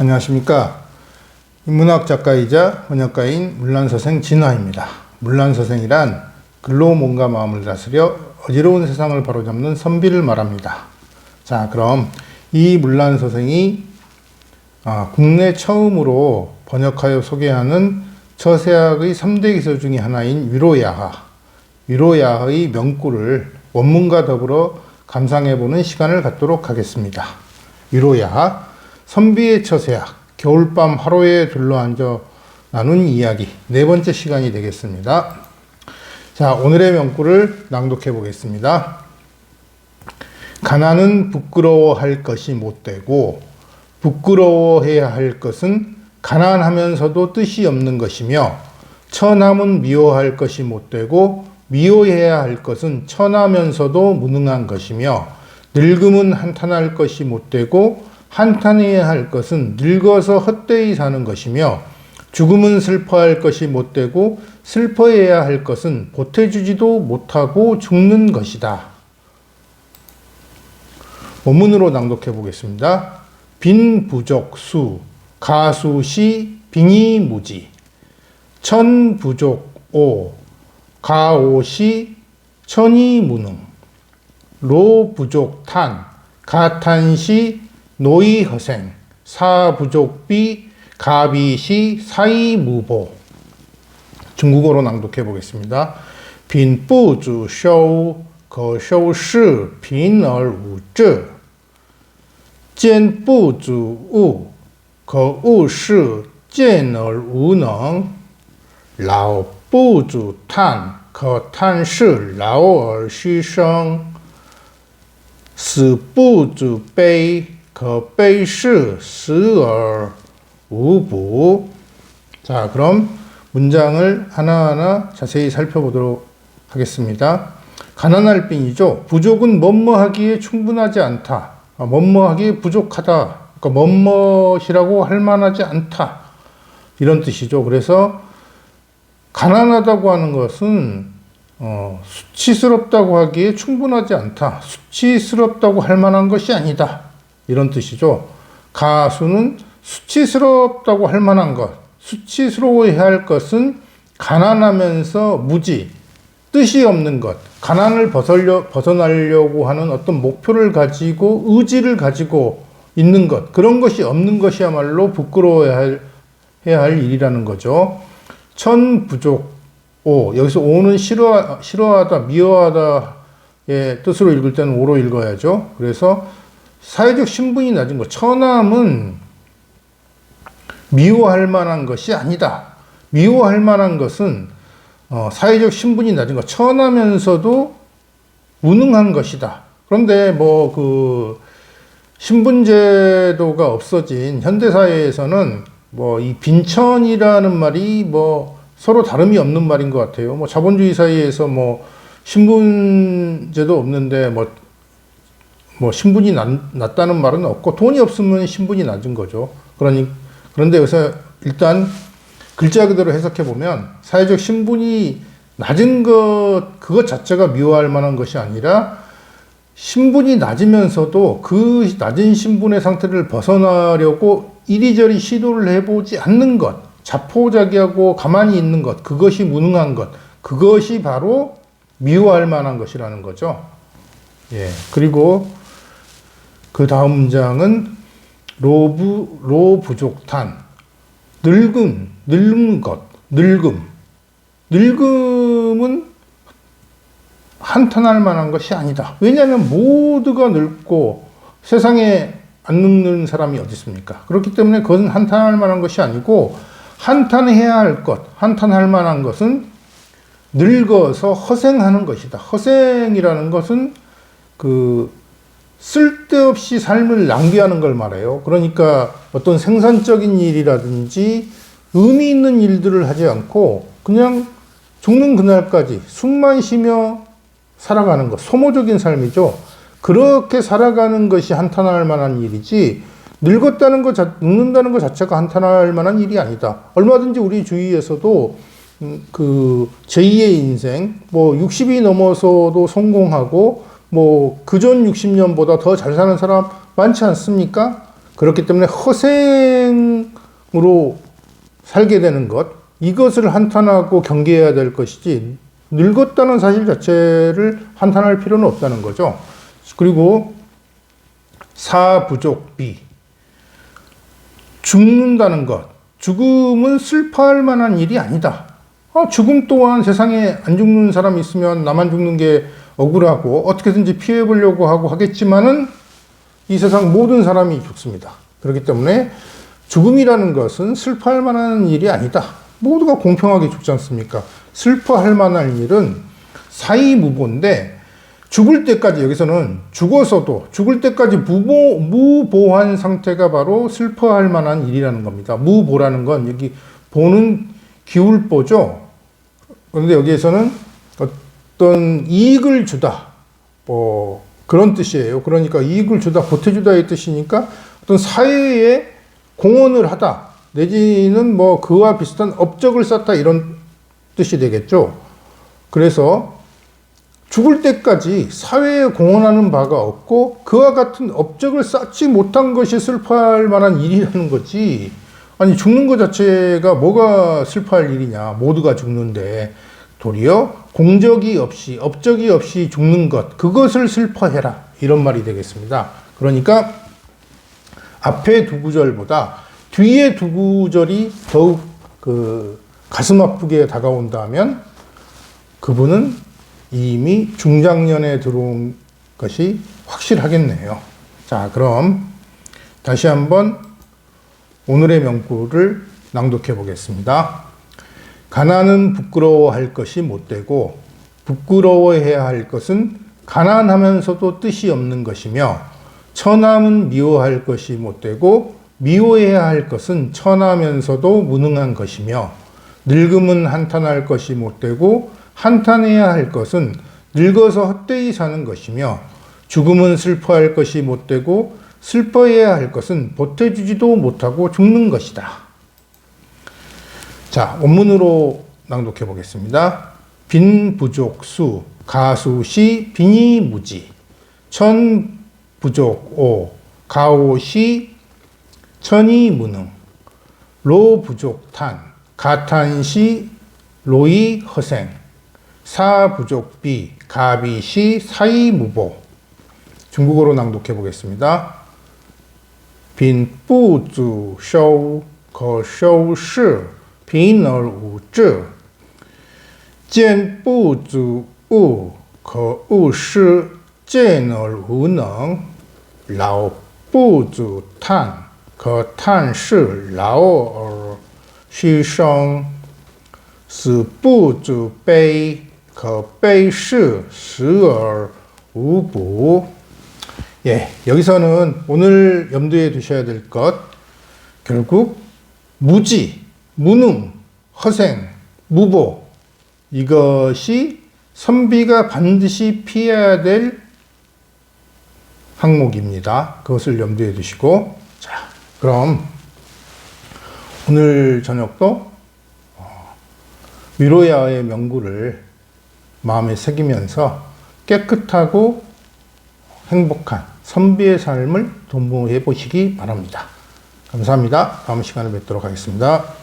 안녕하십니까. 인문학 작가이자 번역가인 문란서생 진화입니다. 문란서생이란 글로 몸과 마음을 다스려 어지러운 세상을 바로잡는 선비를 말합니다. 자, 그럼 이 문란서생이 국내 처음으로 번역하여 소개하는 처세학의 3대 기서 중의 하나인 위로야하의 명구를 원문과 더불어 감상해보는 시간을 갖도록 하겠습니다. 위로야하, 선비의 처세학, 겨울밤 하루에 둘러앉아 나눈 이야기, 네 번째 시간이 되겠습니다. 자, 오늘의 명구를 낭독해 보겠습니다. 가난은 부끄러워할 것이 못되고 부끄러워해야 할 것은 가난하면서도 뜻이 없는 것이며 천함은 미워할 것이 못되고 미워해야 할 것은 천하면서도 무능한 것이며 늙음은 한탄할 것이 못되고 한탄해야 할 것은 늙어서 헛되이 사는 것이며 죽음은 슬퍼할 것이 못되고 슬퍼해야 할 것은 보태주지도 못하고 죽는 것이다. 원문으로 낭독해 보겠습니다. 빈부족수 가수시 빙의무지 천부족오 가오시 천이무능 로부족탄 가탄시 노이허생 사부족비 가비시 사이무보. 중국어로 낭독해 보겠습니다. 빈부주 쇼 거쇼시 빈얼우즈 젠부주우 거우시 젠얼우능 라오부주탄 거탄시 라오얼시생 스부주베이 그 베이시 스얼 우부. 자, 그럼 문장을 하나하나 자세히 살펴보도록 하겠습니다. 가난할 뿐이죠. 부족은 뭐뭐하기에 충분하지 않다. 뭐뭐하기에 부족하다. 그러니까 뭐뭐이라고 할 만하지 않다. 이런 뜻이죠. 그래서 가난하다고 하는 것은 수치스럽다고 하기에 충분하지 않다. 수치스럽다고 할 만한 것이 아니다. 이런 뜻이죠. 가수는 수치스럽다고 할 만한 것, 수치스러워해야 할 것은 가난하면서 무지, 뜻이 없는 것, 가난을 벗어나려고 하는 어떤 목표를 가지고 의지를 가지고 있는 것, 그런 것이 없는 것이야말로 부끄러워해야 할 일이라는 거죠. 천부족오, 여기서 오는 싫어하다, 미워하다의 뜻으로 읽을 때는 오로 읽어야죠. 그래서 사회적 신분이 낮은 것, 천함은 미워할 만한 것이 아니다. 미워할 만한 것은 사회적 신분이 낮은 것, 천하면서도 무능한 것이다. 그런데 신분제도가 없어진 현대사회에서는 이 빈천이라는 말이 서로 다름이 없는 말인 것 같아요. 자본주의 사회에서 신분제도 없는데 신분이 낮다는 말은 없고 돈이 없으면 신분이 낮은 거죠. 그런데 여기서 일단 글자 그대로 해석해 보면 사회적 신분이 낮은 그것 자체가 미워할 만한 것이 아니라 신분이 낮으면서도 그 낮은 신분의 상태를 벗어나려고 이리저리 시도를 해보지 않는 것, 자포자기하고 가만히 있는 것, 그것이 무능한 것, 그것이 바로 미워할 만한 것이라는 거죠. 예. 그리고 그 다음 문장은 로부족탄, 늙은 것, 늙음은 한탄할 만한 것이 아니다. 왜냐하면 모두가 늙고 세상에 안 늙는 사람이 어디 있습니까? 그렇기 때문에 그것은 한탄할 만한 것이 아니고 한탄해야 할 것, 한탄할 만한 것은 늙어서 허생하는 것이다. 허생이라는 것은 쓸데없이 삶을 낭비하는 걸 말해요. 그러니까 어떤 생산적인 일이라든지 의미 있는 일들을 하지 않고 그냥 죽는 그날까지 숨만 쉬며 살아가는 것, 소모적인 삶이죠. 그렇게 살아가는 것이 한탄할 만한 일이지 늙는다는 것 자체가 한탄할 만한 일이 아니다. 얼마든지 우리 주위에서도 제2의 인생, 60이 넘어서도 성공하고 그전 60년보다 더 잘 사는 사람 많지 않습니까? 그렇기 때문에 허생으로 살게 되는 것, 이것을 한탄하고 경계해야 될 것이지 늙었다는 사실 자체를 한탄할 필요는 없다는 거죠. 그리고 사부족비, 죽는다는 것, 죽음은 슬퍼할 만한 일이 아니다. 죽음 또한 세상에 안 죽는 사람이 있으면 나만 죽는 게 억울하고 어떻게든지 피해보려고 하고 하겠지만은 이 세상 모든 사람이 죽습니다. 그렇기 때문에 죽음이라는 것은 슬퍼할 만한 일이 아니다. 모두가 공평하게 죽지 않습니까? 슬퍼할 만한 일은 사이무보인데, 죽을 때까지, 여기서는 죽어서도 죽을 때까지 무보한 상태가 바로 슬퍼할 만한 일이라는 겁니다. 무보라는 건 여기 보는 기울보죠. 그런데 여기에서는 어떤 이익을 주다, 뭐 그런 뜻이에요. 그러니까 이익을 주다, 보태주다의 뜻이니까 어떤 사회에 공헌을 하다, 내지는 뭐 그와 비슷한 업적을 쌓다, 이런 뜻이 되겠죠. 그래서 죽을 때까지 사회에 공헌하는 바가 없고 그와 같은 업적을 쌓지 못한 것이 슬퍼할 만한 일이라는 거지. 아니, 죽는 것 자체가 뭐가 슬퍼할 일이냐. 모두가 죽는데 도리어 공적이 없이, 업적이 없이 죽는 것, 그것을 슬퍼해라, 이런 말이 되겠습니다. 그러니까 앞에 두 구절보다 뒤에 두 구절이 더욱 가슴 아프게 다가온다면 그분은 이미 중장년에 들어온 것이 확실하겠네요. 자, 그럼 다시 한번 오늘의 명구를 낭독해 보겠습니다. 가난은 부끄러워할 것이 못되고 부끄러워해야 할 것은 가난하면서도 뜻이 없는 것이며, 천함은 미워할 것이 못되고 미워해야 할 것은 천하면서도 무능한 것이며, 늙음은 한탄할 것이 못되고 한탄해야 할 것은 늙어서 헛되이 사는 것이며, 죽음은 슬퍼할 것이 못되고 슬퍼해야 할 것은 보태주지도 못하고 죽는 것이다. 자, 원문으로 낭독해 보겠습니다. 빈부족수, 가수시 빈이무지, 천부족오, 가오시 천이무능, 로부족탄, 가탄시 로이 허생, 사부족비, 가비시 사이무보. 중국어로 낭독해 보겠습니다. 빈부주 쇼 거쇼 시贫而无志，见不足物可勿施，见而无能，老不足叹，可叹是老而虚生，死不足悲，可悲是死而无补。 예, 여기서는 오늘 염두에 두셔야 될 것, 결국 무지, 무능, 허생, 무보, 이것이 선비가 반드시 피해야 될 항목입니다. 그것을 염두에 두시고, 자, 그럼 오늘 저녁도 위로야의 명구를 마음에 새기면서 깨끗하고 행복한 선비의 삶을 도모해 보시기 바랍니다. 감사합니다. 다음 시간에 뵙도록 하겠습니다.